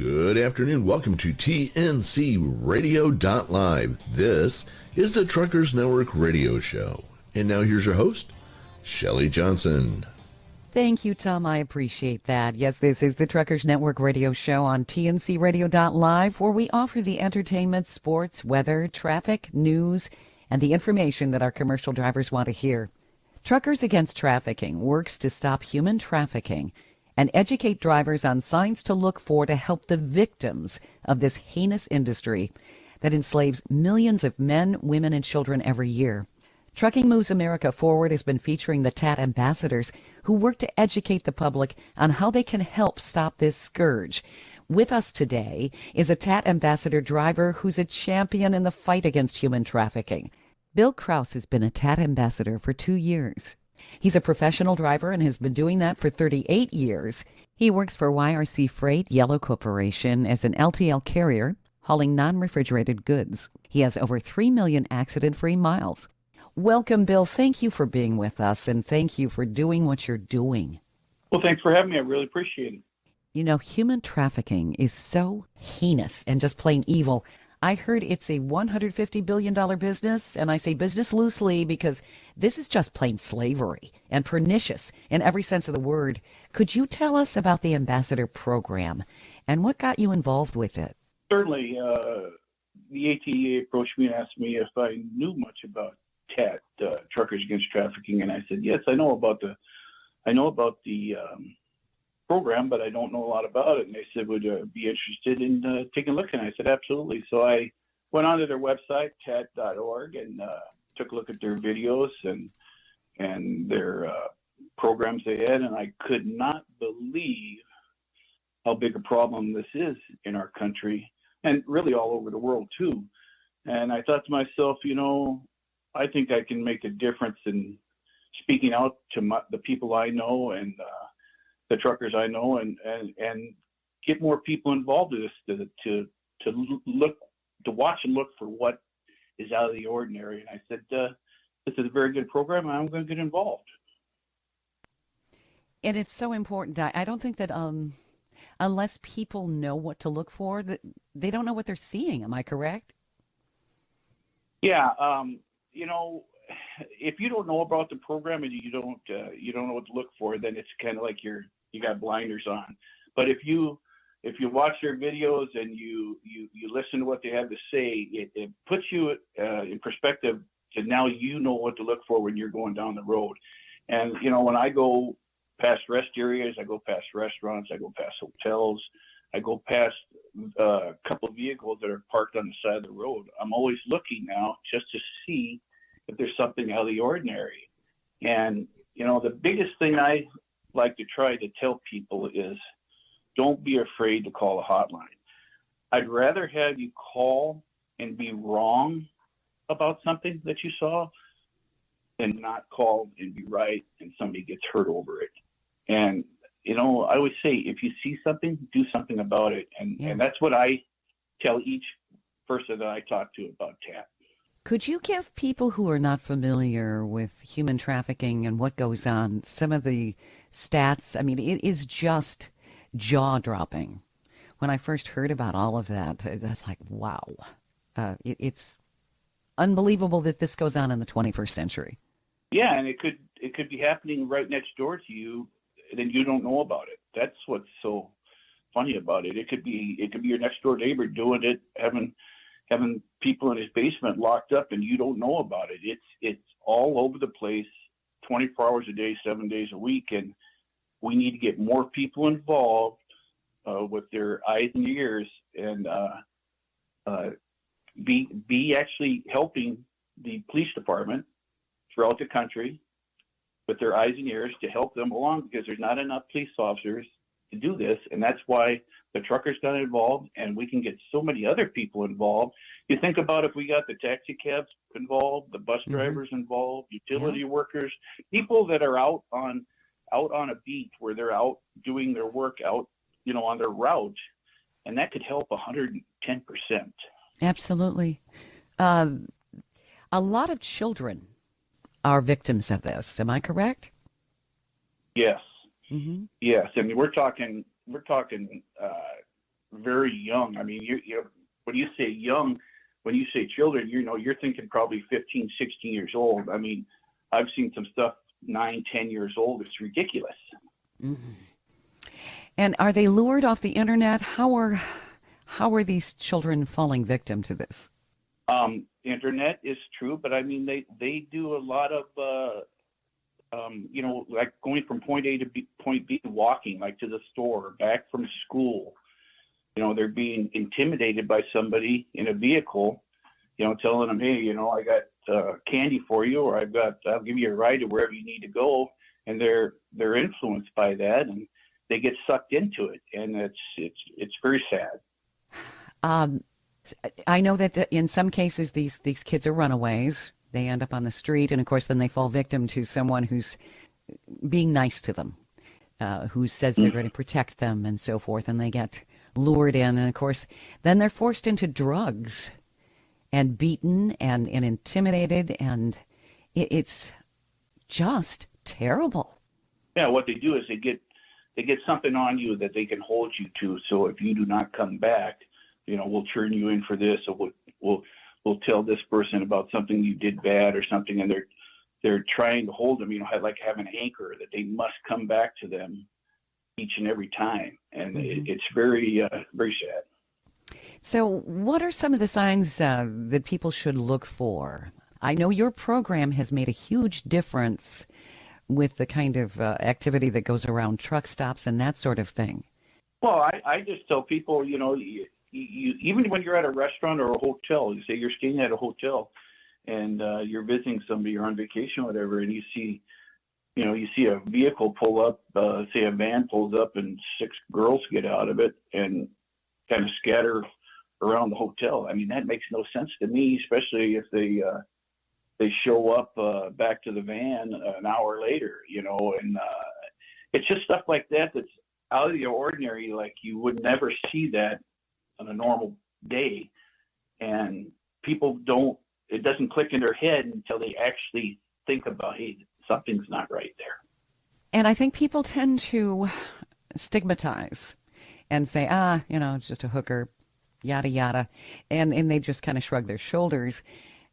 Good afternoon. Welcome to TNC Radio.live. This is the Truckers Network Radio Show. And now here's your host, Shelley Johnson. Thank you, Tom. I appreciate that. Yes, this is the Truckers Network Radio Show on TNC Radio.live, where we offer the entertainment, sports, weather, traffic, news, and the information that our commercial drivers want to hear. Truckers Against Trafficking works to stop human trafficking and educate drivers on signs to look for to help the victims of this heinous industry that enslaves millions of men, women, and children every year. Trucking Moves America Forward has been featuring the TAT ambassadors who work to educate the public on how they can help stop this scourge. With us today is a TAT ambassador driver who's a champion in the fight against human trafficking. Bill Krouse has been a TAT ambassador for 2 years. He's a professional driver and has been doing that for 38 years. He works for YRC Freight Yellow Corporation as an LTL carrier, hauling non-refrigerated goods. He has over 3 million accident-free miles. Welcome, Bill. Thank you for being with us, and thank you for doing what you're doing. Well, thanks for having me. I really appreciate it. You know, human trafficking is so heinous and just plain evil. I heard it's a $150 billion business, and I say business loosely because this is just plain slavery and pernicious in every sense of the word. Could you tell us about the Ambassador Program and what got you involved with it? Certainly. The ATA approached me and asked me if I knew much about TAT, Truckers Against Trafficking, and I said, yes, I know about the program, but I don't know a lot about it. And they said, would you be interested in taking a look? And I said, absolutely. So I went onto their website, tat.org, and took a look at their videos and their programs they had. And I could not believe how big a problem this is in our country and really all over the world too. And I thought to myself, you know, I think I can make a difference in speaking out to the people I know and the truckers I know, and get more people involved in this to watch and look for what is out of the ordinary. And I said, this is a very good program, and I'm going to get involved. And it's so important. I don't think that unless people know what to look for, that they don't know what they're seeing. Am I correct? Yeah. You know, if you don't know about the program and you don't know what to look for, then it's kind of like you got blinders on. But if you watch their videos and you listen to what they have to say, it puts you in perspective to now you know what to look for when you're going down the road. And you know, when I go past rest areas, I go past restaurants, I go past hotels, I go past a couple of vehicles that are parked on the side of the road, I'm always looking now just to see if there's something out of the ordinary. And you know, the biggest thing I like to try to tell people is don't be afraid to call a hotline. I'd rather have you call and be wrong about something that you saw than not call and be right and somebody gets hurt over it. And you know, I always say, if you see something, do something about it. And that's what I tell each person that I talk to about TAT. Could you give people who are not familiar with human trafficking and what goes on some of the stats? I mean, it is just jaw-dropping. When I first heard about all of that, that's like, wow. It's unbelievable that this goes on in the 21st century. Yeah, and it could be happening right next door to you, and then you don't know about it. That's what's so funny about it. It could be your next door neighbor doing it, having people in his basement locked up, and you don't know about it. It's all over the place, 24 hours a day, 7 days a week, and we need to get more people involved with their eyes and ears, and be actually helping the police department throughout the country with their eyes and ears to help them along, because there's not enough police officers to do this, and that's why the truckers got involved, and we can get so many other people involved. You think about if we got the taxi cabs involved, the bus drivers involved, utility workers, people that are out on a beat where they're out doing their work out, you know, on their route, and that could help 110%. Absolutely. A lot of children are victims of this. Am I correct? Yes. Mm-hmm. Yes. I mean, we're talking very young. I mean, you when you say young, when you say children, you're thinking probably 15, 16 years old. I mean, I've seen some stuff 9, 10 years old. It's ridiculous. Mm-hmm. And are they lured off the internet? How are these children falling victim to this? Internet is true, but I mean, they do a lot of, like going from point A to point B, walking, like to the store, back from school. They're being intimidated by somebody in a vehicle, telling them, hey, I got candy for you, or I'll give you a ride to wherever you need to go. And they're influenced by that, and they get sucked into it. And it's very sad. I know that in some cases, these kids are runaways. They end up on the street, and of course, then they fall victim to someone who's being nice to them, who says they're going to protect them and so forth, and they get lured in. And of course, then they're forced into drugs and beaten and intimidated, and it's just terrible. Yeah, what they do is they get something on you that they can hold you to. So if you do not come back, we'll turn you in for this, or we'll tell this person about something you did bad or something, and they're trying to hold them, like have an anchor that they must come back to them each and every time, and it's very, very sad. So what are some of the signs that people should look for? I know your program has made a huge difference with the kind of activity that goes around truck stops and that sort of thing. Well, I just tell people, you even when you're at a restaurant or a hotel, you say you're staying at a hotel and you're visiting somebody, you're on vacation or whatever, and you see a vehicle pull up, say a van pulls up and 6 girls get out of it and kind of scatter around the hotel. I mean, that makes no sense to me, especially if they show up back to the van an hour later, and it's just stuff like that that's out of the ordinary. Like you would never see that on a normal day, and people it doesn't click in their head until they actually think about, hey, something's not right there. And I think people tend to stigmatize and say, it's just a hooker, yada, yada. And they just kind of shrug their shoulders,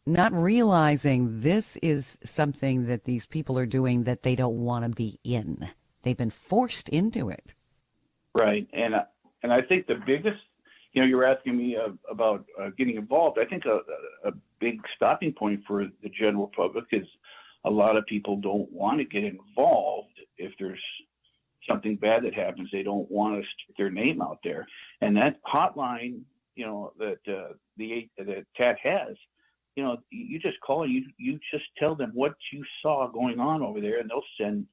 not realizing this is something that these people are doing that they don't want to be in. They've been forced into it. Right. And I think the biggest, you were asking me about getting involved. I think a big stopping point for the general public is a lot of people don't want to get involved if there's something bad that happens. They don't want to stick their name out there. And that hotline, that TAT has, you just call and you just tell them what you saw going on over there, and they'll send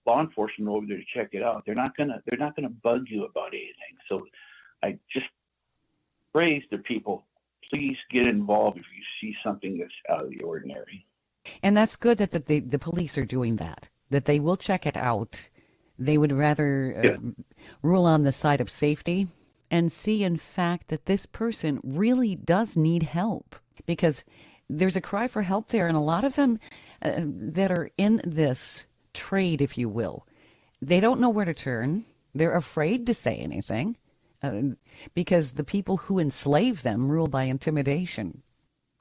law enforcement over there to check it out. They're not gonna bug you about anything. So I just praise the people. Please get involved if you see something that's out of the ordinary. And that's good that the police are doing that they will check it out. They would rather rule on the side of safety and see, in fact, that this person really does need help, because there's a cry for help there. And a lot of them that are in this trade, if you will, they don't know where to turn. They're afraid to say anything because the people who enslave them rule by intimidation.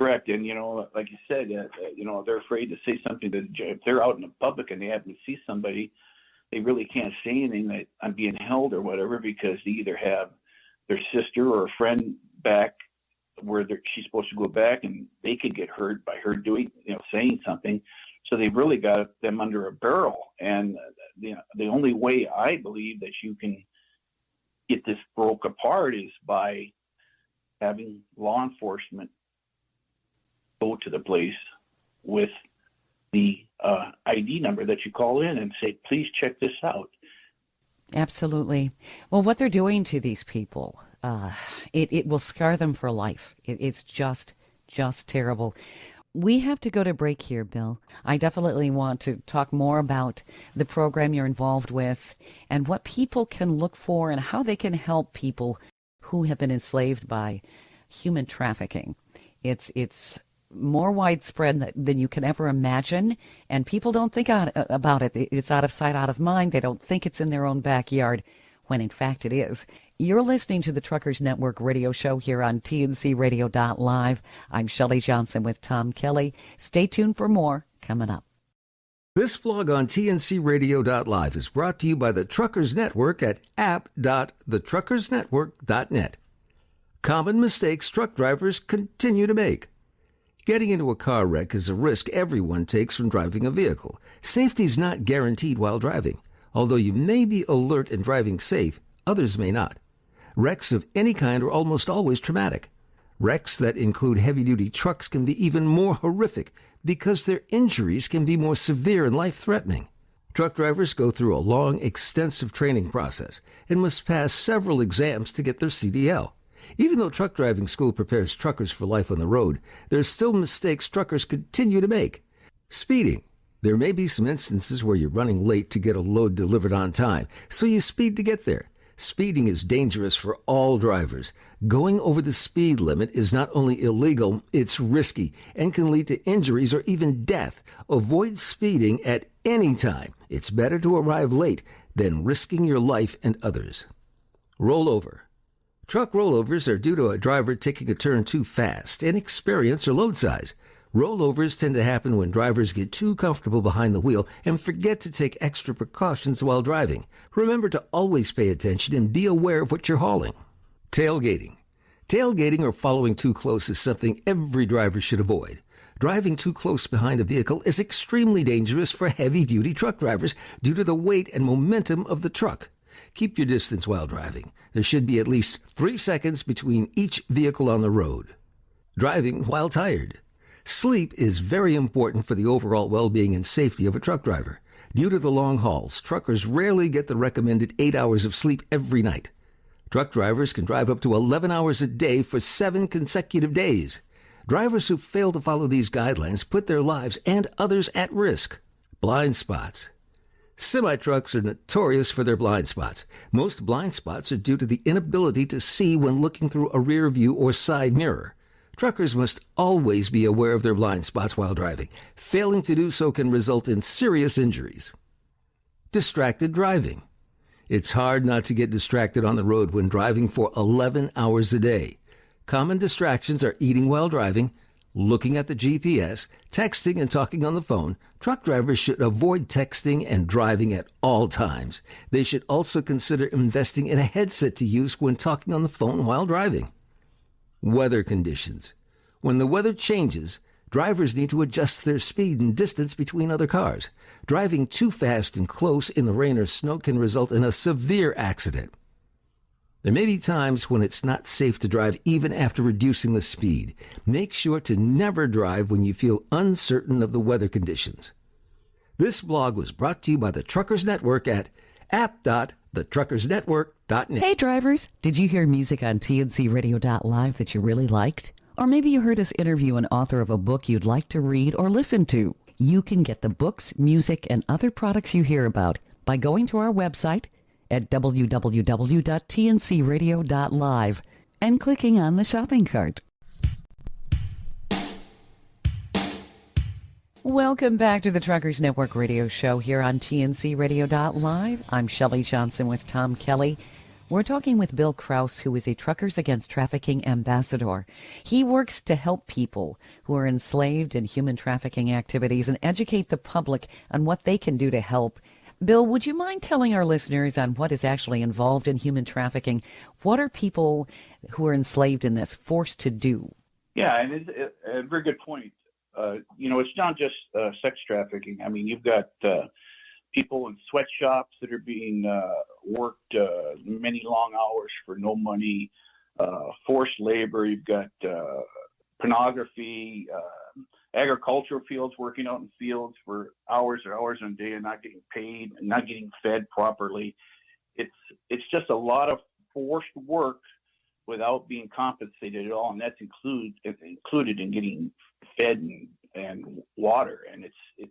Correct. And, like you said, they're afraid to say something that if they're out in the public and they happen to see somebody, they really can't say anything that I'm being held or whatever, because they either have their sister or a friend back where she's supposed to go back, and they could get hurt by her doing, saying something. So they've really got them under a barrel. And the only way I believe that you can get this broke apart is by having law enforcement go to the place with the ID number that you call in and say, please check this out. Absolutely. Well, what they're doing to these people, it will scar them for life. It's just terrible. We have to go to break here, Bill. I definitely want to talk more about the program you're involved with and what people can look for and how they can help people who have been enslaved by human trafficking. It's more widespread than you can ever imagine, and people don't think about it. It's out of sight, out of mind. They don't think it's in their own backyard, when in fact it is. You're listening to the Truckers Network radio show here on TNCRadio.live. I'm Shelley Johnson with Tom Kelly. Stay tuned for more coming up. This blog on TNCRadio.live is brought to you by the Truckers Network at app.thetruckersnetwork.net. Common mistakes truck drivers continue to make. Getting into a car wreck is a risk everyone takes from driving a vehicle. Safety's not guaranteed while driving. Although you may be alert and driving safe, others may not. Wrecks of any kind are almost always traumatic. Wrecks that include heavy-duty trucks can be even more horrific because their injuries can be more severe and life-threatening. Truck drivers go through a long, extensive training process and must pass several exams to get their CDL. Even though truck driving school prepares truckers for life on the road, there are still mistakes truckers continue to make. Speeding. There may be some instances where you're running late to get a load delivered on time, so you speed to get there. Speeding is dangerous for all drivers. Going over the speed limit is not only illegal, it's risky and can lead to injuries or even death. Avoid speeding at any time. It's better to arrive late than risking your life and others. Rollover. Truck rollovers are due to a driver taking a turn too fast, inexperience, or load size. Rollovers tend to happen when drivers get too comfortable behind the wheel and forget to take extra precautions while driving. Remember to always pay attention and be aware of what you're hauling. Tailgating. Tailgating or following too close is something every driver should avoid. Driving too close behind a vehicle is extremely dangerous for heavy-duty truck drivers due to the weight and momentum of the truck. Keep your distance while driving. There should be at least 3 seconds between each vehicle on the road. Driving while tired. Sleep is very important for the overall well-being and safety of a truck driver. Due to the long hauls, truckers rarely get the recommended 8 hours of sleep every night. Truck drivers can drive up to 11 hours a day for 7 consecutive days. Drivers who fail to follow these guidelines put their lives and others at risk. Blind spots. Semi-trucks are notorious for their blind spots. Most blind spots are due to the inability to see when looking through a rear view or side mirror. Truckers must always be aware of their blind spots while driving. Failing to do so can result in serious injuries. Distracted driving. It's hard not to get distracted on the road when driving for 11 hours a day. Common distractions are eating while driving, looking at the GPS, texting and talking on the phone. Truck drivers should avoid texting and driving at all times. They should also consider investing in a headset to use when talking on the phone while driving. Weather conditions. When the weather changes, drivers need to adjust their speed and distance between other cars. Driving too fast and close in the rain or snow can result in a severe accident. There may be times when it's not safe to drive even after reducing the speed. Make sure to never drive when you feel uncertain of the weather conditions. This blog was brought to you by the Truckers Network at app.thetruckersnetwork.net. Hey drivers, did you hear music on TNCRadio.live that you really liked? Or maybe you heard us interview an author of a book you'd like to read or listen to. You can get the books, music, and other products you hear about by going to our website at www.tncradio.live and clicking on the shopping cart. Welcome back to the Truckers Network radio show here on TNCRadio.live. I'm Shelley Johnson with Tom Kelly. We're talking with Bill Krouse, who is a Truckers Against Trafficking ambassador. He works to help people who are enslaved in human trafficking activities and educate the public on what they can do to help. Bill, would you mind telling our listeners on what is actually involved in human trafficking? What are people who are enslaved in this forced to do? Yeah, and it's a very good point. It's not just sex trafficking. I mean, you've got people in sweatshops that are being worked many long hours for no money, forced labor. You've got pornography, agricultural fields, working out in fields for hours or hours a day and not getting paid and not getting fed properly. It's just a lot of forced work without being compensated at all, and that's included in getting fed and water, and it's a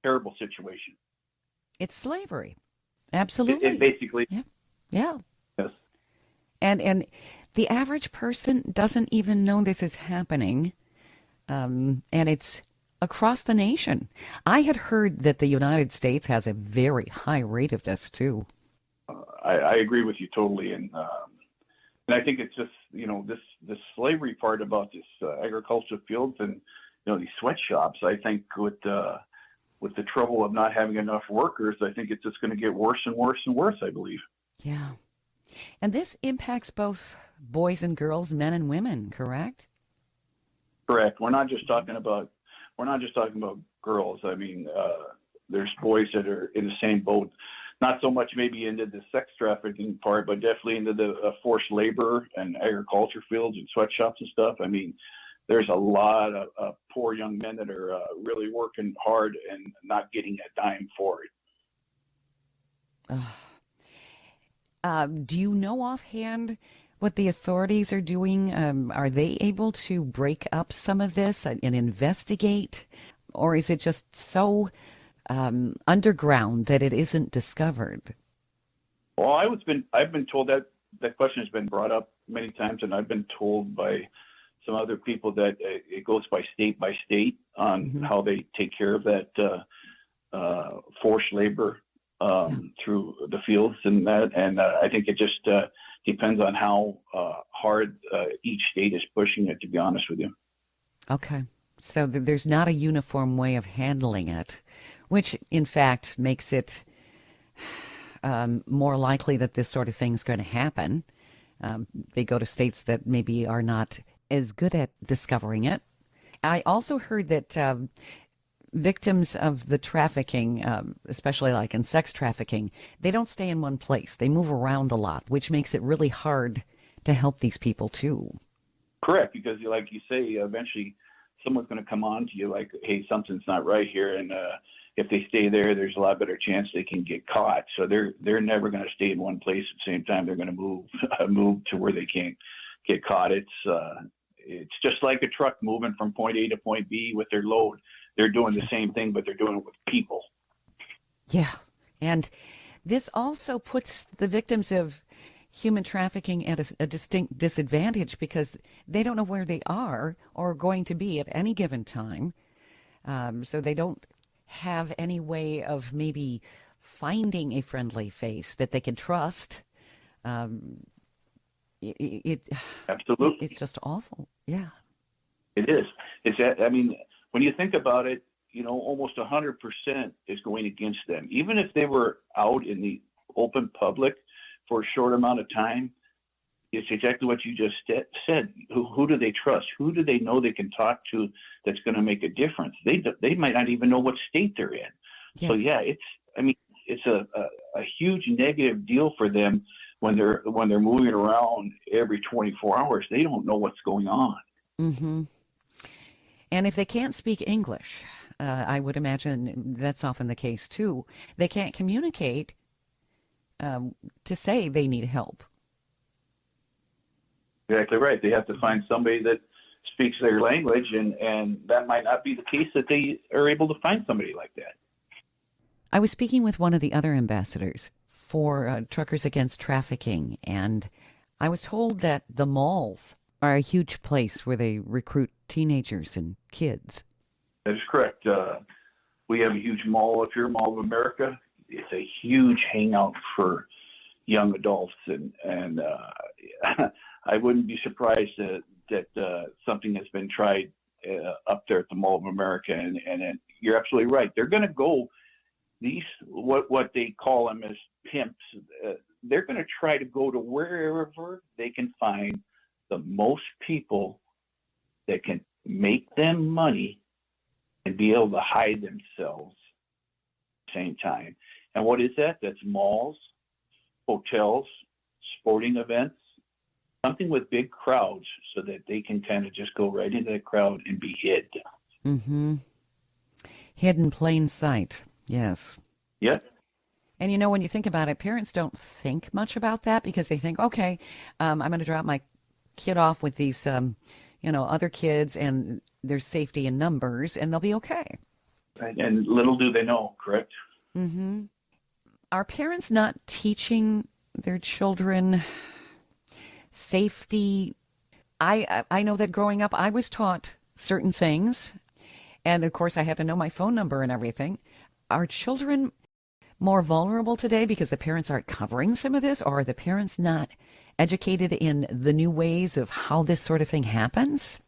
terrible situation. It's slavery. Absolutely. It basically. Yeah. Yes. And the average person doesn't even know this is happening, and it's across the nation. I had heard that the United States has a very high rate of this, too. I agree with you totally, and I think it's just this slavery part about this agricultural fields and these sweatshops. I think with the trouble of not having enough workers, I think it's just going to get worse and worse and worse, I believe. Yeah. And this impacts both boys and girls, men and women, correct? Correct. We're not just talking about girls. I mean, there's boys that are in the same boat, not so much maybe into the sex trafficking part, but definitely into the forced labor and agriculture fields and sweatshops and stuff. I mean, there's a lot of poor young men that are really working hard and not getting a dime for it. Do you know offhand what the authorities are doing? Are they able to break up some of this and investigate? Or is it just so underground that it isn't discovered? Well, I've been told that question has been brought up many times, and I've been told by some other people that it goes by state on how they take care of that forced labor through the fields and that. And I think it just depends on how hard each state is pushing it, to be honest with you. Okay. So there's not a uniform way of handling it, which in fact makes it more likely that this sort of thing is going to happen. They go to states that maybe are not as good at discovering it. I also heard that victims of the trafficking, especially like in sex trafficking, they don't stay in one place. They move around a lot, which makes it really hard to help these people too. Correct, because like you say, eventually someone's going to come on to you like, hey, something's not right here. And if they stay there, there's a lot better chance they can get caught. So they're never going to stay in one place at the same time. They're going to move to where they can't get caught. It's just like a truck moving from point A to point B with their load. They're doing the same thing, but they're doing it with people. Yeah. And this also puts the victims of human trafficking at a distinct disadvantage because they don't know where they are or are going to be at any given time. So they don't have any way of maybe finding a friendly face that they can trust. Absolutely. It's just awful. Yeah. It is. When you think about it, almost 100% is going against them. Even if they were out in the open public for a short amount of time, it's exactly what you just said. Who do they trust? Who do they know they can talk to that's going to make a difference? They might not even know what state they're in. Yes. So yeah, it's a huge negative deal for them when they're moving around every 24 hours. They don't know what's going on. Mm-hmm. And if they can't speak English, I would imagine that's often the case too. They can't communicate to say they need help. Exactly right. They have to find somebody that speaks their language, and that might not be the case that they are able to find somebody like that. I was speaking with one of the other ambassadors for Truckers Against Trafficking, and I was told that the malls are a huge place where they recruit teenagers and kids. That is correct. We have a huge mall up here, Mall of America. It's a huge hangout for young adults, and I wouldn't be surprised that something has been tried up there at the Mall of America. And you're absolutely right. They're going to go these what they call them as pimps. They're going to try to go to wherever they can find the most people that can make them money and be able to hide themselves at the same time. And what is that? That's malls, hotels, sporting events, something with big crowds so that they can kind of just go right into the crowd and be hid. Mm-hmm. Hid in plain sight. Yes. Yep. And when you think about it, parents don't think much about that because they think, okay, I'm going to drop my kid off with these, other kids, and there's safety in numbers, and they'll be okay. And little do they know, correct? Mm-hmm. Are parents not teaching their children safety? I know that growing up, I was taught certain things, and of course, I had to know my phone number and everything. Are children more vulnerable today because the parents aren't covering some of this, or are the parents not educated in the new ways of how this sort of thing happens?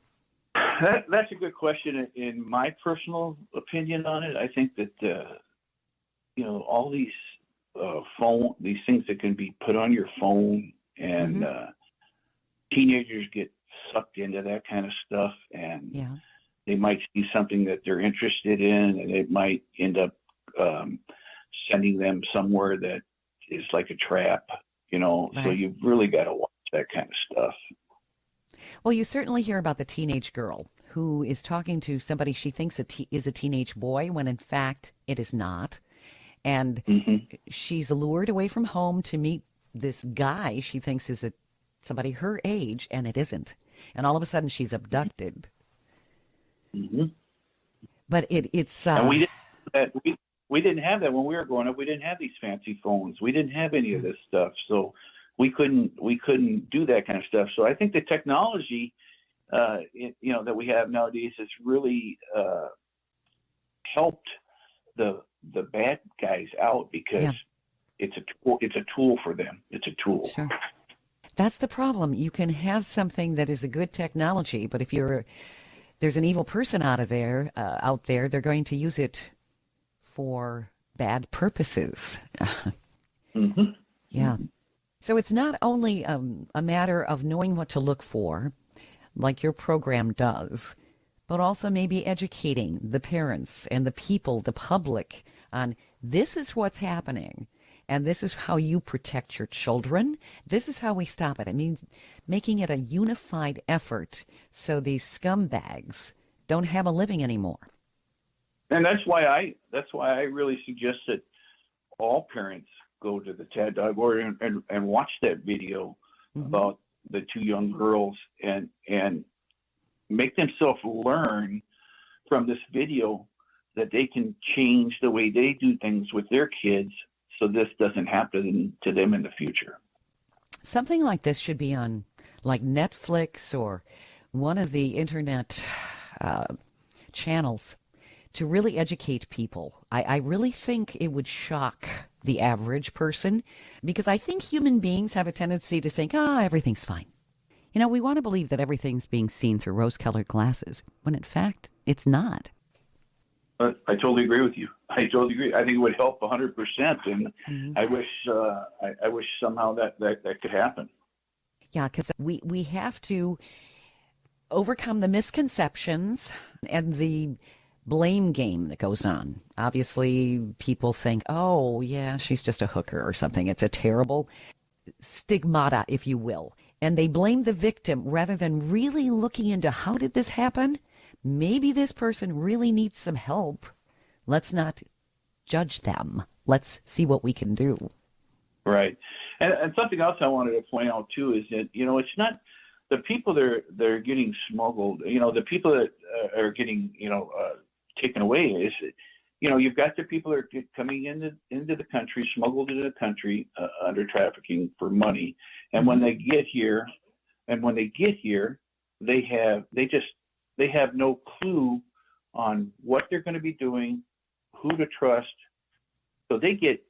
That's a good question. In my personal opinion on it, I think that all these these things that can be put on your phone, and teenagers get sucked into that kind of stuff, and they might see something that they're interested in, and it might end up sending them somewhere that is like a trap, Right. So you've really got to watch that kind of stuff. Well, you certainly hear about the teenage girl who is talking to somebody she thinks is a teenage boy when in fact it is not. And she's lured away from home to meet this guy she thinks is somebody her age, and it isn't. And all of a sudden she's abducted. But it's and we didn't have that when we were growing up. We didn't have these fancy phones. We didn't have any of this stuff, so we couldn't do that kind of stuff. So I think the technology, that we have nowadays has really helped the bad guys out, because it's a tool for them. It's a tool. Sure. That's the problem. You can have something that is a good technology, but if there's an evil person out there, they're going to use it for bad purposes. Yeah. So it's not only a matter of knowing what to look for, like your program does, but also maybe educating the parents and the people, the public, on this is what's happening, and this is how you protect your children. This is how we stop it. I mean, making it a unified effort so these scumbags don't have a living anymore. And that's why I really suggest that all parents go to the TAD Org and watch that video about the two young girls, and make themselves learn from this video that they can change the way they do things with their kids, so this doesn't happen to them in the future. Something like this should be on like Netflix or one of the internet channels to really educate people. I really think it would shock the average person, because I think human beings have a tendency to think, everything's fine. We want to believe that everything's being seen through rose-colored glasses, when in fact, it's not. I totally agree with you. I totally agree. I think it would help 100%, and I wish somehow that could happen. Yeah, because we have to overcome the misconceptions and the blame game that goes on. Obviously, people think, oh, yeah, she's just a hooker or something. It's a terrible stigmata, if you will. And they blame the victim rather than really looking into how did this happen? Maybe this person really needs some help. Let's not judge them. Let's see what we can do. Right. And something else I wanted to point out, too, is that, it's not the people that are getting smuggled, the people that are getting, taken away is, you've got the people that are coming into the country, smuggled into the country under trafficking for money. And when they get here, they have no clue on what they're going to be doing, who to trust. So they get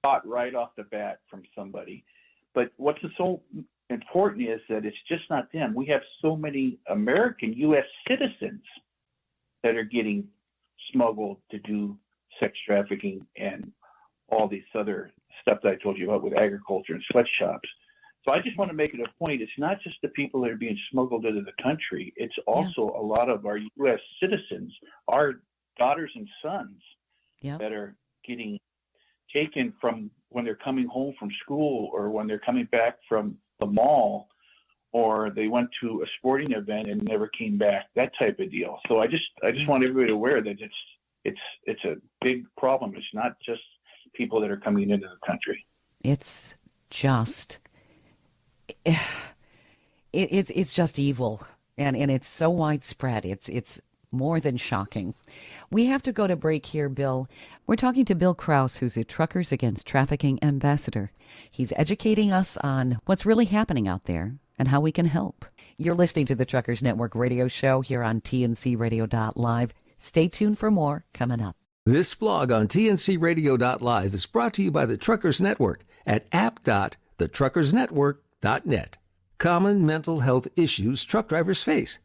caught right off the bat from somebody. But what's so important is that it's just not them. We have so many American U.S. citizens that are getting smuggled to do sex trafficking and all these other stuff that I told you about with agriculture and sweatshops. So I just want to make it a point. It's not just the people that are being smuggled into the country. It's also a lot of our U.S. citizens, our daughters and sons that are getting taken from when they're coming home from school, or when they're coming back from the mall, or they went to a sporting event and never came back, that type of deal. So I just want everybody aware that it's a big problem. It's not just people that are coming into the country. It's just it's just evil, and it's so widespread. It's more than shocking. We have to go to break here, Bill. We're talking to Bill Krouse, who's a Truckers Against Trafficking ambassador. He's educating us on what's really happening out there and how we can help. You're listening to the Truckers Network radio show here on TNCRadio.live. Stay tuned for more coming up. This blog on tncradio.live is brought to you by the Truckers Network at app.thetruckersnetwork.net. Common mental health issues truck drivers face.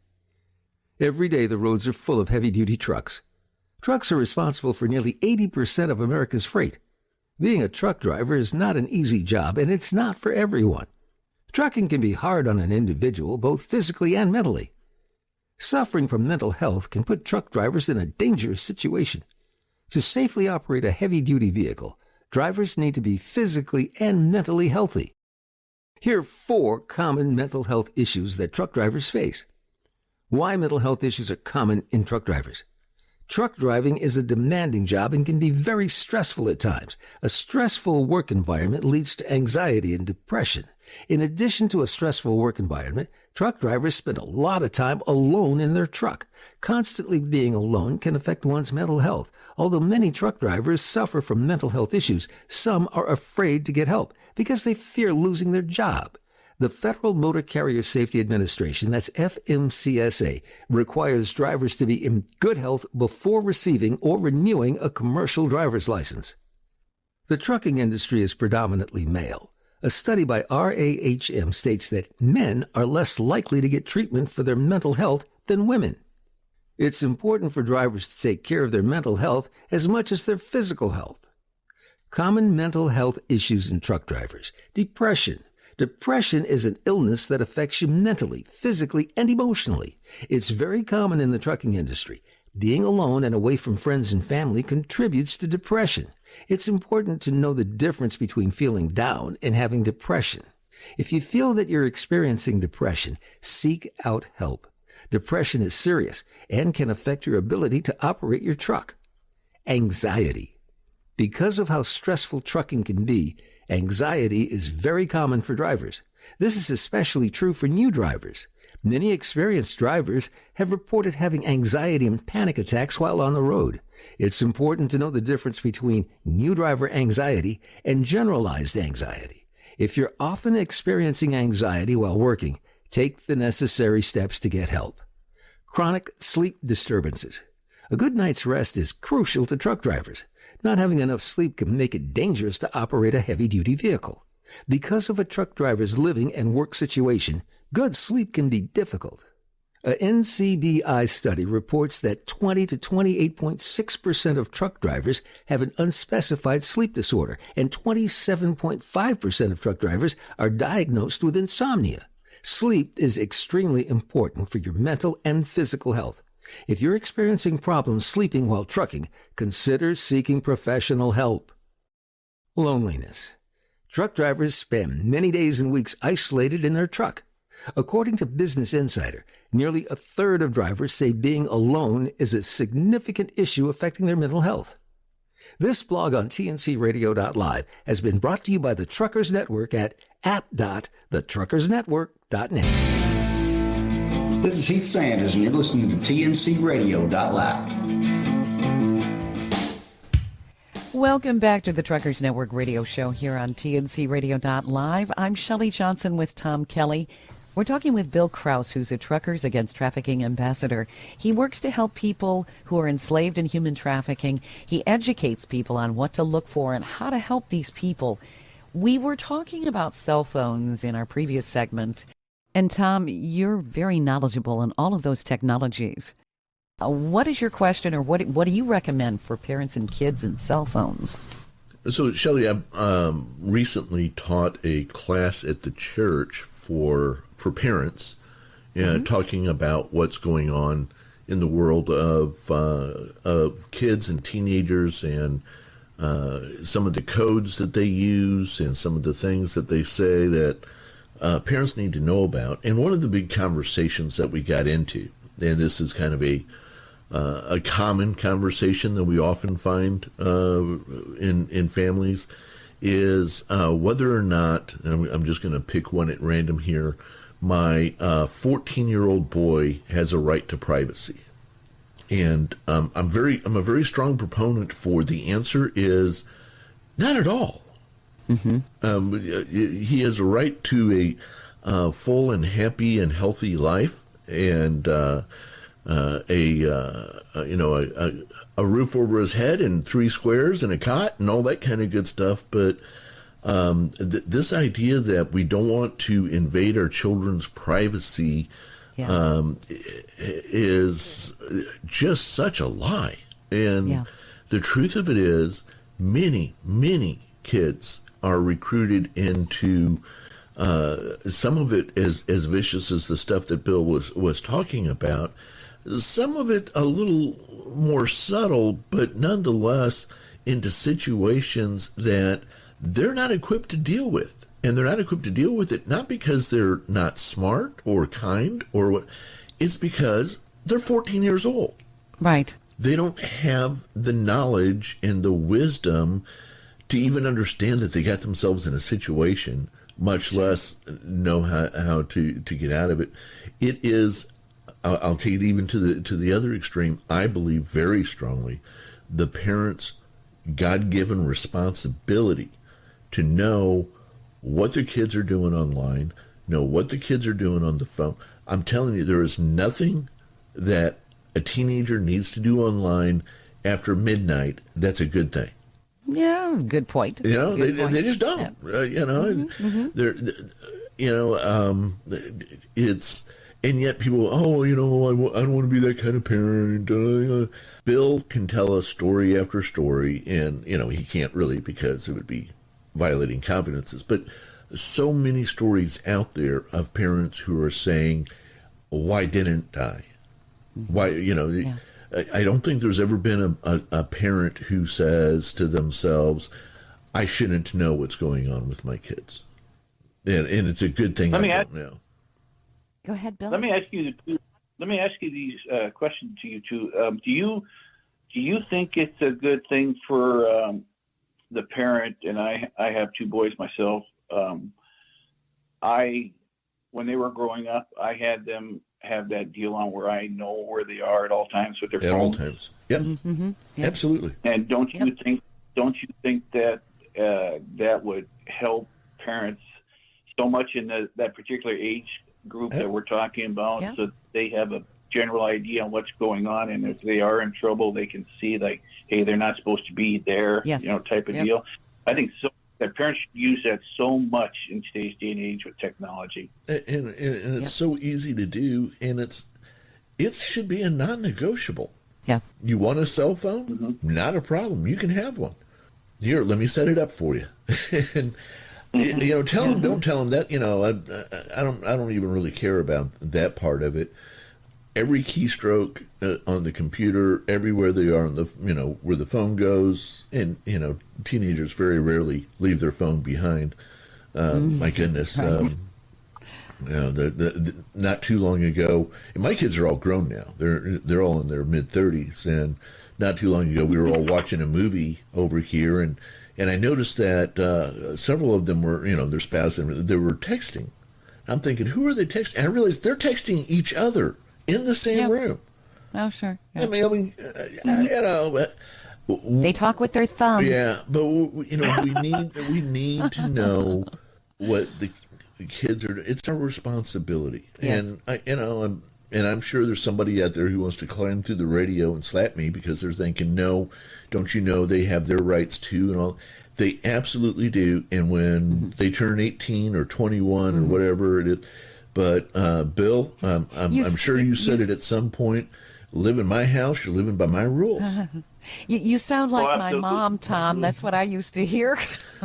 Every day the roads are full of heavy-duty trucks. Trucks are responsible for nearly 80% of America's freight. Being a truck driver is not an easy job, and it's not for everyone. Trucking can be hard on an individual, both physically and mentally. Suffering from mental health can put truck drivers in a dangerous situation. To safely operate a heavy-duty vehicle, drivers need to be physically and mentally healthy. Here are 4 common mental health issues that truck drivers face. Why mental health issues are common in truck drivers. Truck driving is a demanding job and can be very stressful at times. A stressful work environment leads to anxiety and depression. In addition to a stressful work environment, truck drivers spend a lot of time alone in their truck. Constantly being alone can affect one's mental health. Although many truck drivers suffer from mental health issues, some are afraid to get help because they fear losing their job. The Federal Motor Carrier Safety Administration, that's FMCSA, requires drivers to be in good health before receiving or renewing a commercial driver's license. The trucking industry is predominantly male. A study by RAHM states that men are less likely to get treatment for their mental health than women. It's important for drivers to take care of their mental health as much as their physical health. Common mental health issues in truck drivers. Depression. Depression is an illness that affects you mentally, physically, and emotionally. It's very common in the trucking industry. Being alone and away from friends and family contributes to depression. It's important to know the difference between feeling down and having depression. If you feel that you're experiencing depression, seek out help. Depression is serious and can affect your ability to operate your truck. Anxiety. Because of how stressful trucking can be, anxiety is very common for drivers. This is especially true for new drivers. Many experienced drivers have reported having anxiety and panic attacks while on the road. It's important to know the difference between new driver anxiety and generalized anxiety. If you're often experiencing anxiety while working, take the necessary steps to get help. Chronic sleep disturbances. A good night's rest is crucial to truck drivers. Not having enough sleep can make it dangerous to operate a heavy-duty vehicle. Because of a truck driver's living and work situation, good sleep can be difficult. A NCBI study reports that 20 to 28.6% of truck drivers have an unspecified sleep disorder, and 27.5% of truck drivers are diagnosed with insomnia. Sleep is extremely important for your mental and physical health. If you're experiencing problems sleeping while trucking, consider seeking professional help. Loneliness. Truck drivers spend many days and weeks isolated in their truck. According to Business Insider, nearly a third of drivers say being alone is a significant issue affecting their mental health. This blog on tncradio.live has been brought to you by the Truckers Network at app.thetruckersnetwork.net. This is Heath Sanders, and you're listening to TNCradio.live. Welcome back to the Truckers Network radio show here on TNCradio.live. I'm Shelley Johnson with Tom Kelly. We're talking with Bill Krouse, who's a Truckers Against Trafficking ambassador. He works to help people who are enslaved in human trafficking. He educates people on what to look for and how to help these people. We were talking about cell phones in our previous segment. And Tom, you're very knowledgeable in all of those technologies. What is your question, or what do you recommend for parents and kids and cell phones? So, Shelley, I recently taught a class at the church for parents, talking about what's going on in the world of kids and teenagers, and some of the codes that they use and some of the things that they say that parents need to know about. And one of the big conversations that we got into, and this is kind of a common conversation that we often find in families, is whether or not, and I'm just going to pick one at random here, my 14-year-old boy has a right to privacy. And I'm a very strong proponent for the answer is not at all. He has a right to a full and happy and healthy life, and a roof over his head and 3 squares and a cot and all that kind of good stuff. But this idea that we don't want to invade our children's privacy is just such a lie. And the truth of it is, many kids are recruited into some of it as vicious as the stuff that Bill was talking about. Some of it a little more subtle, but nonetheless into situations that they're not equipped to deal with. And they're not equipped to deal with it not because they're not smart or kind or what. It's because they're 14 years old. Right. They don't have the knowledge and the wisdom to even understand that they got themselves in a situation, much less know how to get out of it. It is, I'll take it even to the other extreme. I believe very strongly the parents' God-given responsibility to know what their kids are doing online, know what the kids are doing on the phone. I'm telling you, there is nothing that a teenager needs to do online after midnight that's a good thing. Yeah, good point. They just don't. It's, and yet people, I don't want to be that kind of parent. Bill can tell us story after story, and he can't really because it would be violating confidences. But so many stories out there of parents who are saying, "Why didn't I? Why?" I don't think there's ever been a parent who says to themselves, "I shouldn't know what's going on with my kids," and it's a good thing I don't know. Go ahead, Bill. Let me ask you these questions to you two. Do you think it's a good thing for the parent? And I have 2 boys myself. When they were growing up, I had them have that deal on where I know where they are at all times with their phones. At all times. Yep. Mm-hmm. Yep. Absolutely. And don't you think that that would help parents so much in that particular age group that we're talking about, so they have a general idea on what's going on, and if they are in trouble, they can see like, hey, they're not supposed to be there, type of deal. I think so. That parents should use that so much in today's day and age with technology. And it's so easy to do, and it should be a non-negotiable. Yeah. You want a cell phone? Mm-hmm. Not a problem. You can have one. Here, let me set it up for you. And tell them, don't tell them that. I don't even really care about that part of it. Every keystroke on the computer, everywhere they are on the, where the phone goes, and teenagers very rarely leave their phone behind. My goodness, right. Not too long ago, and my kids are all grown now. They're all in their mid-30s, and not too long ago we were all watching a movie over here, and I noticed that several of them were, their spouse, and they were texting. I'm thinking, who are they texting? And I realized they're texting each other in the same room. Oh, sure. Yeah. I mean, they talk with their thumbs. Yeah, but we need to know what the kids are. It's our responsibility, and I'm sure there's somebody out there who wants to climb through the radio and slap me because they're thinking, no, don't you know they have their rights too, and all. They absolutely do, and when they turn 18 or 21 or whatever it is. But Bill, I'm sure you said it at some point. Live in my house, you're living by my rules. You sound like my mom, Tom. That's what I used to hear.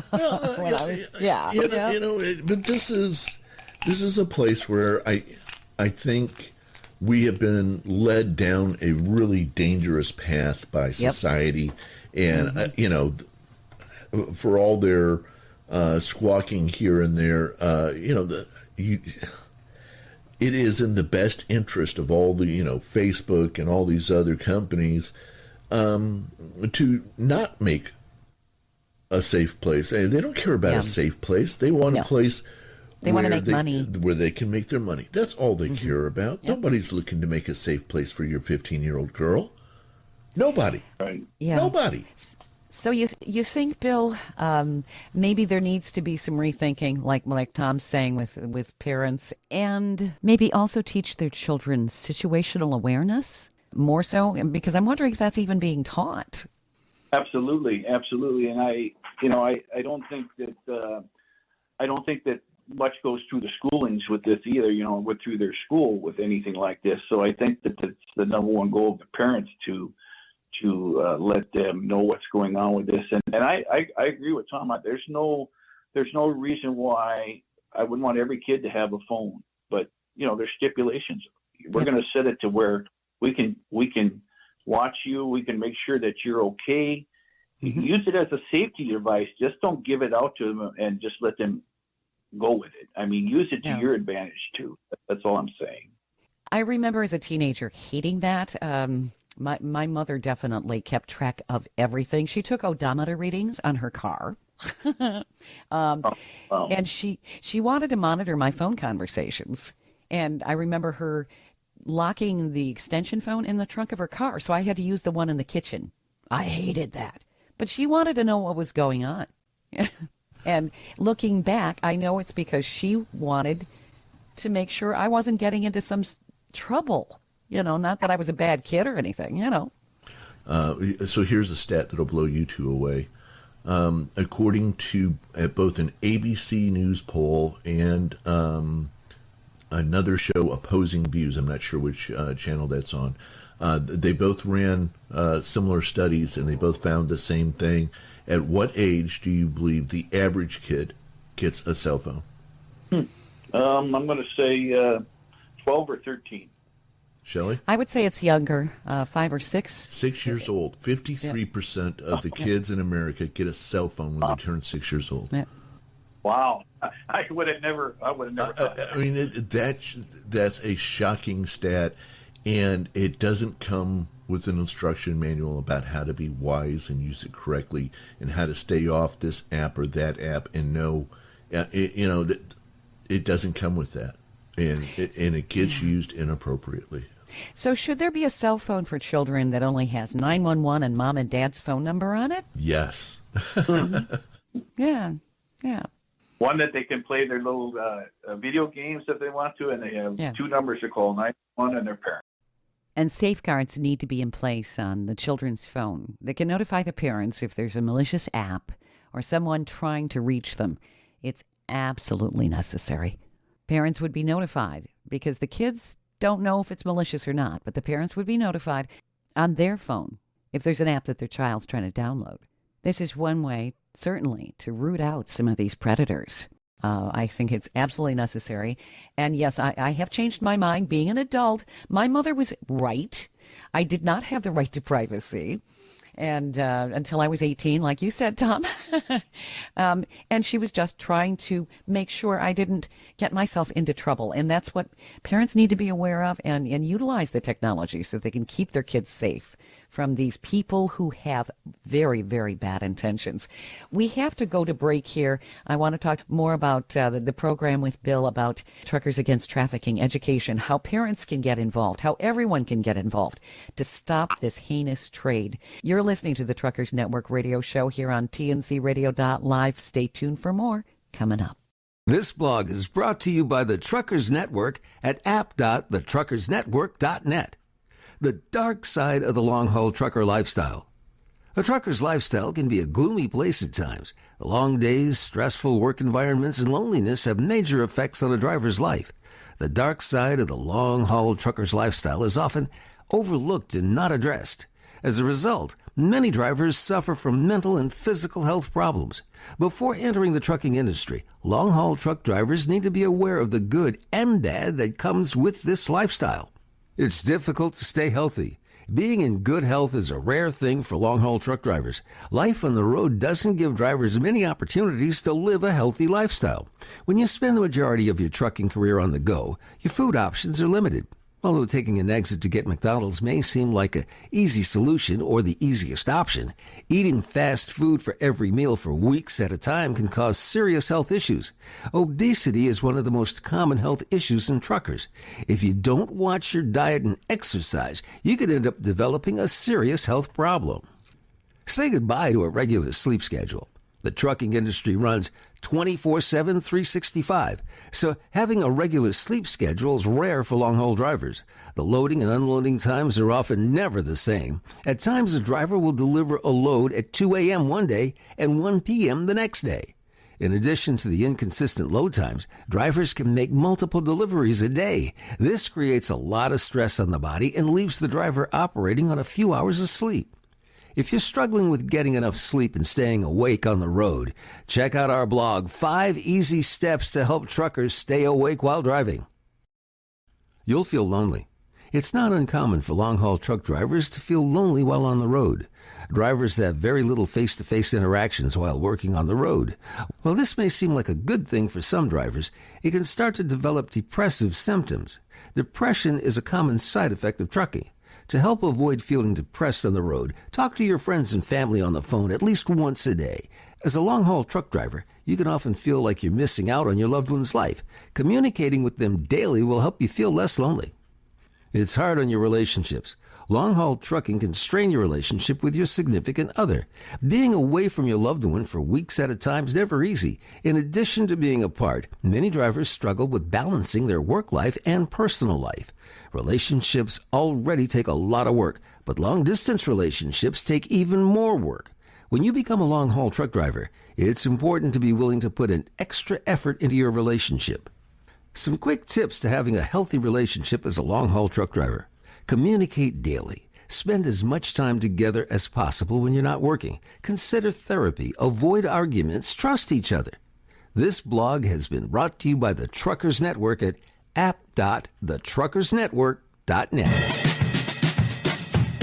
When I was, but this is a place where I think we have been led down a really dangerous path by society, and for all their squawking here and there, it is in the best interest of all the, Facebook and all these other companies to not make a safe place. They don't care about a safe place. They want a place they want to make money. Where they can make their money. That's all they care about. Yep. Nobody's looking to make a safe place for your 15-year-old girl. Nobody. Right. Yeah. Nobody. So you think, Bill, maybe there needs to be some rethinking, like Tom's saying with parents, and maybe also teach their children situational awareness more so, because I'm wondering if that's even being taught. Absolutely, and I don't think that much goes through the schoolings with this either. Through their school with anything like this. So I think that it's the number one goal of the parents to let them know what's going on with this. And I agree with Tom. There's no reason why I wouldn't want every kid to have a phone, but there's stipulations. We're going to set it to where we can watch you. We can make sure that you're okay. Mm-hmm. Use it as a safety device. Just don't give it out to them and just let them go with it. I mean, use it to your advantage too. That's all I'm saying. I remember as a teenager hating that. My mother definitely kept track of everything. She took odometer readings on her car. And she wanted to monitor my phone conversations. And I remember her locking the extension phone in the trunk of her car, so I had to use the one in the kitchen. I hated that. But she wanted to know what was going on. And looking back, I know it's because she wanted to make sure I wasn't getting into some trouble. Not that I was a bad kid or anything, So here's a stat that'll blow you two away. According to both an ABC News poll and another show, Opposing Views, I'm not sure which channel that's on, they both ran similar studies, and they both found the same thing. At what age do you believe the average kid gets a cell phone? I'm going to say 12 or 13. Shelley? I would say it's younger, 5 or 6. 6 years old. 53% of the kids in America get a cell phone when they turn 6 years old. Yeah. Wow. I would have never thought that. I mean, that's a shocking stat, and it doesn't come with an instruction manual about how to be wise and use it correctly and how to stay off this app or that app and know, that it doesn't come with that. And it gets used inappropriately. So should there be a cell phone for children that only has 911 and mom and dad's phone number on it? Yes. Yeah. One that they can play their little video games if they want to, and they have 2 numbers to call, 911 and their parents. And safeguards need to be in place on the children's phone. They can notify the parents if there's a malicious app or someone trying to reach them. It's absolutely necessary. Parents would be notified because the kids don't know if it's malicious or not, but the parents would be notified on their phone if there's an app that their child's trying to download. This is one way, certainly, to root out some of these predators. I think it's absolutely necessary. And yes, I have changed my mind. Being an adult, my mother was right. I did not have the right to privacy. And until I was 18, like you said, Tom. And she was just trying to make sure I didn't get myself into trouble. And that's what parents need to be aware of and utilize the technology so they can keep their kids safe from these people who have very, very bad intentions. We have to go to break here. I want to talk more about the program with Bill about Truckers Against Trafficking education, how parents can get involved, how everyone can get involved to stop this heinous trade. You're listening to the Truckers Network radio show here on TNCRadio.live. Stay tuned for more coming up. This blog is brought to you by the Truckers Network at app.thetruckersnetwork.net. The dark side of the long-haul trucker lifestyle. A trucker's lifestyle can be a gloomy place at times. The long days, stressful work environments, and loneliness have major effects on a driver's life. The dark side of the long-haul trucker's lifestyle is often overlooked and not addressed. As a result, many drivers suffer from mental and physical health problems. Before entering the trucking industry, long-haul truck drivers need to be aware of the good and bad that comes with this lifestyle. It's difficult to stay healthy. Being in good health is a rare thing for long-haul truck drivers. Life on the road doesn't give drivers many opportunities to live a healthy lifestyle. When you spend the majority of your trucking career on the go, your food options are limited. Although taking an exit to get McDonald's may seem like an easy solution or the easiest option, eating fast food for every meal for weeks at a time can cause serious health issues. Obesity is one of the most common health issues in truckers. If you don't watch your diet and exercise, you could end up developing a serious health problem. Say goodbye to a regular sleep schedule. The trucking industry runs 24/7, 365, so having a regular sleep schedule is rare for long-haul drivers. The loading and unloading times are often never the same. At times, a driver will deliver a load at 2 a.m. one day and 1 p.m. the next day. In addition to the inconsistent load times, drivers can make multiple deliveries a day. This creates a lot of stress on the body and leaves the driver operating on a few hours of sleep. If you're struggling with getting enough sleep and staying awake on the road, check out our blog, 5 Easy Steps to Help Truckers Stay Awake While Driving. You'll feel lonely. It's not uncommon for long-haul truck drivers to feel lonely while on the road. Drivers have very little face-to-face interactions while working on the road. While this may seem like a good thing for some drivers, it can start to develop depressive symptoms. Depression is a common side effect of trucking. To help avoid feeling depressed on the road, talk to your friends and family on the phone at least once a day. As a long-haul truck driver, you can often feel like you're missing out on your loved one's life. Communicating with them daily will help you feel less lonely. It's hard on your relationships. Long-haul trucking can strain your relationship with your significant other. Being away from your loved one for weeks at a time is never easy. In addition to being apart, many drivers struggle with balancing their work life and personal life. Relationships already take a lot of work, but long-distance relationships take even more work. When you become a long-haul truck driver, it's important to be willing to put an extra effort into your relationship. Some quick tips to having a healthy relationship as a long-haul truck driver. Communicate daily. Spend as much time together as possible when you're not working. Consider therapy. Avoid arguments. Trust each other. This blog has been brought to you by the Truckers Network at app.thetruckersnetwork.net.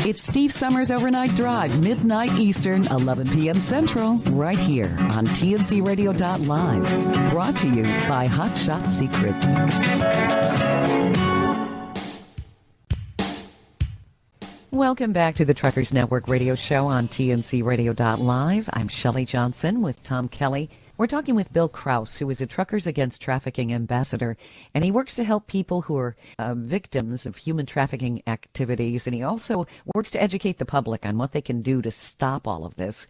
It's Steve Summers' Overnight Drive, midnight Eastern, 11 p.m. Central, right here on TNCRadio.live. Brought to you by Hot Shot Secret. Welcome back to the Truckers Network radio show on TNCRadio.live. I'm Shelley Johnson with Tom Kelly. We're talking with Bill Krouse, who is a Truckers Against Trafficking ambassador, and he works to help people who are victims of human trafficking activities, and he also works to educate the public on what they can do to stop all of this.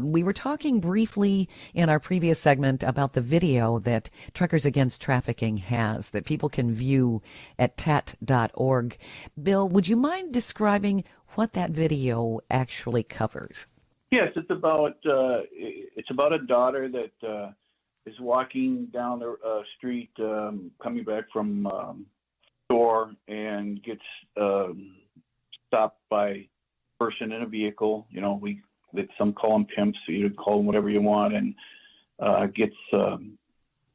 We were talking briefly in our previous segment about the video that Truckers Against Trafficking has that people can view at tat.org. Bill, would you mind describing what that video actually covers? Yes, it's about a daughter that is walking down the street, coming back from store, and gets stopped by a person in a vehicle. You know, some call them pimps, so you call them whatever you want, and gets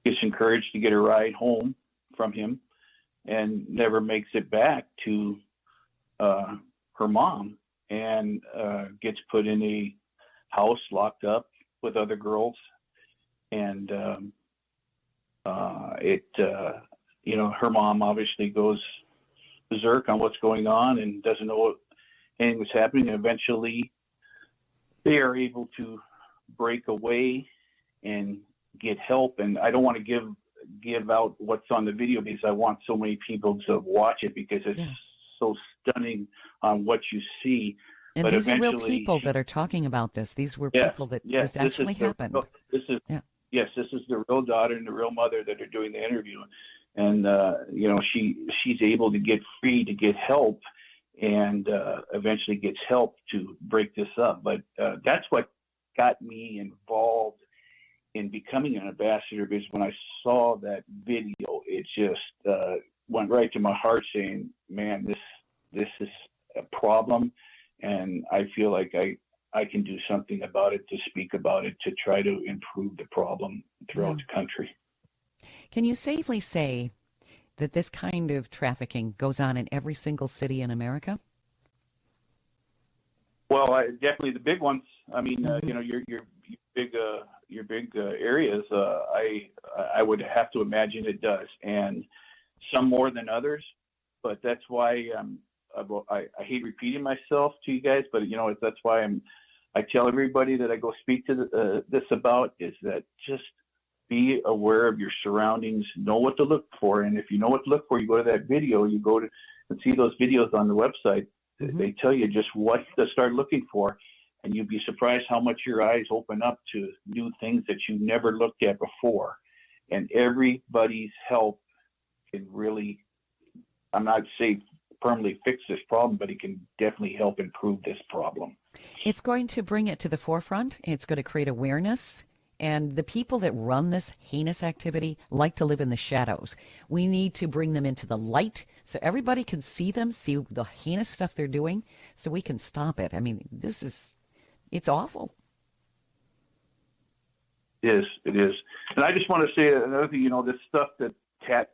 encouraged to get a ride home from him, and never makes it back to her mom, and gets put in a house, locked up with other girls, and her mom obviously goes berserk on what's going on and doesn't know what anything was happening. And eventually, they are able to break away and get help. And I don't want to give out what's on the video because I want so many people to watch it because it's so stunning on what you see. And but these are real people that are talking about this. These were people that this actually happened. This is the real daughter and the real mother that are doing the interview. And, she's able to get free to get help and eventually gets help to break this up. But that's what got me involved in becoming an ambassador, because when I saw that video, it just went right to my heart saying, man, this is a problem. And I feel like I can do something about it, to speak about it, to try to improve the problem throughout the country. Can you safely say that this kind of trafficking goes on in every single city in America? Well, definitely the big ones. I mean, your big areas. I would have to imagine it does, and some more than others. But that's why I hate repeating myself to you guys, but that's why I tell everybody that I go speak to this about is that just be aware of your surroundings, know what to look for, and if you know what to look for, you go to that video, you go to and see those videos on the website. Mm-hmm. They tell you just what to start looking for, and you'd be surprised how much your eyes open up to new things that you never looked at before. And everybody's help can really, I'm not saying permanently fix this problem, but it can definitely help improve this problem. It's going to bring it to the forefront. It's going to create awareness. And the people that run this heinous activity like to live in the shadows. We need to bring them into the light so everybody can see them, see the heinous stuff they're doing, so we can stop it. I mean, it's awful. It is. And I just want to say another thing, this stuff that TAT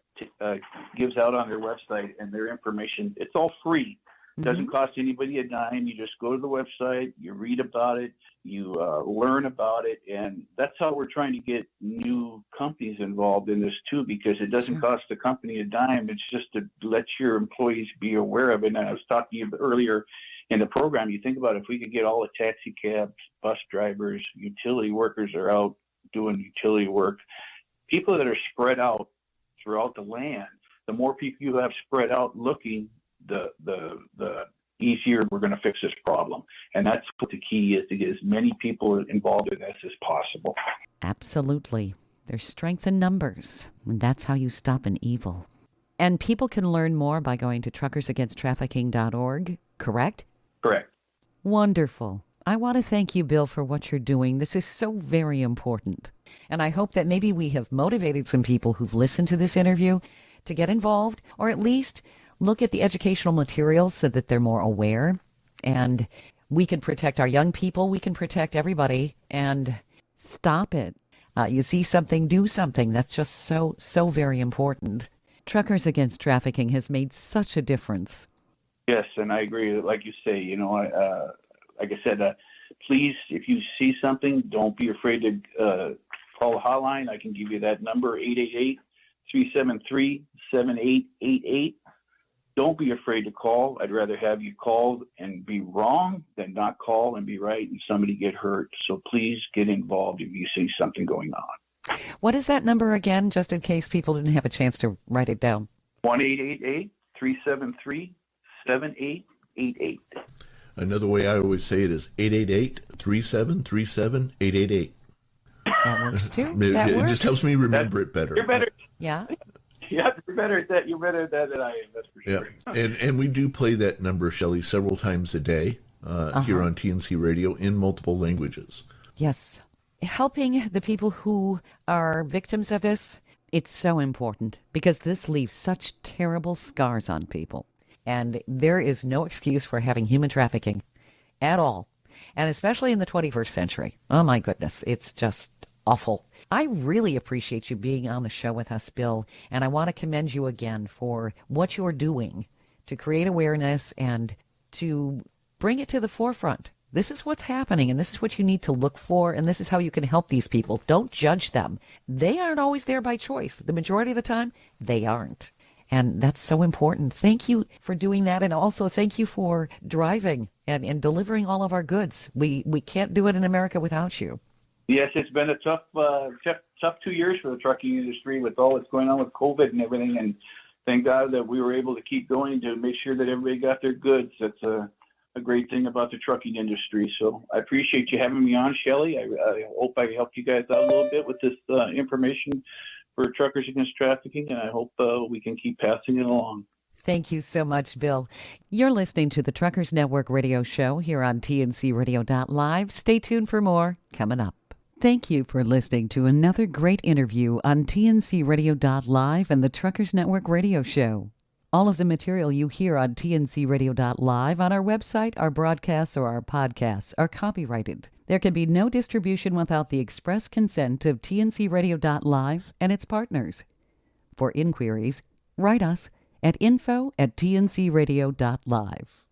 gives out on their website and their information, it's all free. It doesn't cost anybody a dime. You just go to the website, you read about it, you learn about it, and that's how we're trying to get new companies involved in this too, because it doesn't cost the company a dime. It's just to let your employees be aware of it. And I was talking to you earlier in the program, you think about if we could get all the taxi cabs, bus drivers, utility workers are out doing utility work, people that are spread out throughout the land, the more people you have spread out looking, the easier we're going to fix this problem. And that's what the key is, to get as many people involved in this as possible. Absolutely. There's strength in numbers, and that's how you stop an evil. And people can learn more by going to truckersagainsttrafficking.org, correct? Correct. Wonderful. I want to thank you, Bill, for what you're doing. This is so very important. And I hope that maybe we have motivated some people who've listened to this interview to get involved, or at least look at the educational materials so that they're more aware. And we can protect our young people. We can protect everybody and stop it. You see something, do something. That's just so very important. Truckers Against Trafficking has made such a difference. Yes, and I agree. Like you say, like I said, please, if you see something, don't be afraid to call the hotline. I can give you that number, 888-373-7888. Don't be afraid to call. I'd rather have you call and be wrong than not call and be right and somebody get hurt. So please get involved if you see something going on. What is that number again, just in case people didn't have a chance to write it down? 1-888-373-7888. Another way I always say it is 888-3737-888. That works too. It just helps me remember it better. You're better. Yeah. Yeah, you're better at that. You're better at that than I am. That's for sure. Yeah, and we do play that number, Shelley, several times a day here on TNC Radio in multiple languages. Yes. Helping the people who are victims of this, it's so important because this leaves such terrible scars on people. And there is no excuse for having human trafficking at all. And especially in the 21st century. Oh, my goodness. It's just awful. I really appreciate you being on the show with us, Bill. And I want to commend you again for what you're doing to create awareness and to bring it to the forefront. This is what's happening, and this is what you need to look for, and this is how you can help these people. Don't judge them. They aren't always there by choice. The majority of the time, they aren't. And that's so important. Thank you for doing that, and also thank you for driving and delivering all of our goods. We can't do it in America without you. Yes, it's been a tough 2 years for the trucking industry with all that's going on with COVID and everything, and thank God that we were able to keep going to make sure that everybody got their goods. That's a great thing about the trucking industry. So I appreciate you having me on, Shelley. I hope I helped you guys out a little bit with this information for Truckers Against Trafficking, and I hope we can keep passing it along. Thank you so much, Bill. You're listening to the Truckers Network radio show here on TNCRadio.live. Stay tuned for more coming up. Thank you for listening to another great interview on TNCRadio.live and the Truckers Network radio show. All of the material you hear on TNCRadio.live on our website, our broadcasts, or our podcasts are copyrighted. There can be no distribution without the express consent of TNCRadio.live and its partners. For inquiries, write us at info@tncradio.live.